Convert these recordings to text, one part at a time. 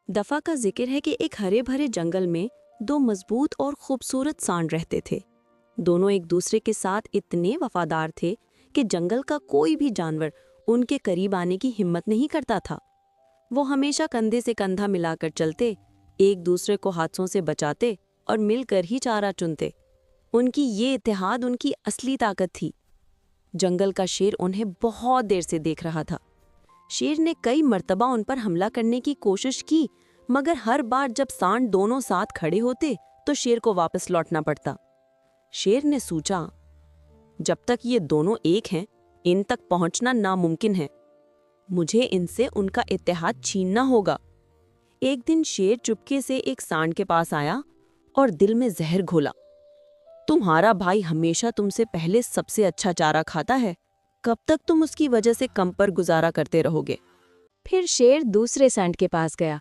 दफा का जिक्र है कि एक हरे भरे जंगल में दो मजबूत और खूबसूरत सांड रहते थे। दोनों एक दूसरे के साथ इतने वफादार थे कि जंगल का कोई भी जानवर उनके करीब आने की हिम्मत नहीं करता था। वो हमेशा कंधे से कंधा मिलाकर चलते, एक दूसरे को हादसों से बचाते और मिलकर ही चारा चुनते। उनकी ये इत्तेहाद उनकी असली ताकत थी। जंगल का शेर उन्हें बहुत देर से देख रहा था। शेर ने कई मर्तबा उन पर हमला करने की कोशिश की, मगर हर बार जब सांड दोनों साथ खड़े होते तो शेर को वापस लौटना पड़ता। शेर ने सोचा, जब तक ये दोनों एक हैं, इन तक पहुंचना नामुमकिन है। मुझे इनसे उनका इत्तेहाद छीनना होगा। एक दिन शेर चुपके से एक सांड के पास आया और दिल में जहर घोला। तुम्हारा भाई हमेशा तुमसे पहले सबसे अच्छा चारा खाता है। कब तक तुम उसकी वजह से कम पर गुजारा करते रहोगे? फिर शेर दूसरे सांड के पास गया।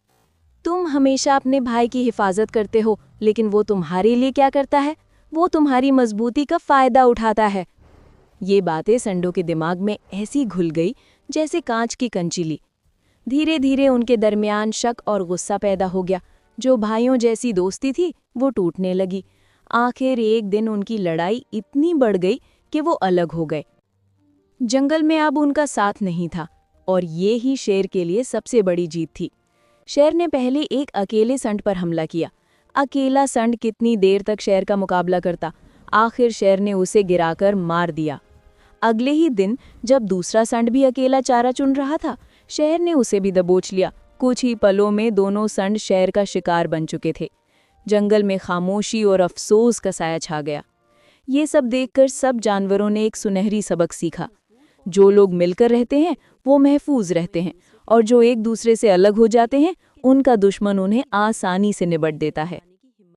तुम हमेशा अपने भाई की हिफाजत करते हो, लेकिन वो तुम्हारे लिए क्या करता है? वो तुम्हारी मजबूती का फायदा उठाता है। ये बातें संडों के दिमाग में ऐसी घुल गई जैसे कांच की कंचीली। धीरे धीरे उनके दरमियान शक और गुस्सा पैदा हो गया। जो भाइयों जैसी दोस्ती थी वो टूटने लगी। आखिर एक दिन उनकी लड़ाई इतनी बढ़ गई कि वो अलग हो गए। जंगल में अब उनका साथ नहीं था, और ये ही शेर के लिए सबसे बड़ी जीत थी। शेर ने पहले एक अकेले संड पर हमला किया। अकेला संड कितनी देर तक शेर का मुकाबला करता? आखिर शेर ने उसे गिराकर मार दिया। अगले ही दिन जब दूसरा संड भी अकेला चारा चुन रहा था, शेर ने उसे भी दबोच लिया। कुछ ही पलों में दोनों संड शेर का शिकार बन चुके थे। जंगल में खामोशी और अफसोस का साया छा गया। ये सब देखकर सब जानवरों ने एक सुनहरी सबक सीखा। जो लोग मिलकर रहते हैं वो महफूज रहते हैं, और जो एक दूसरे से अलग हो जाते हैं उनका दुश्मन उन्हें आसानी से निपट देता है।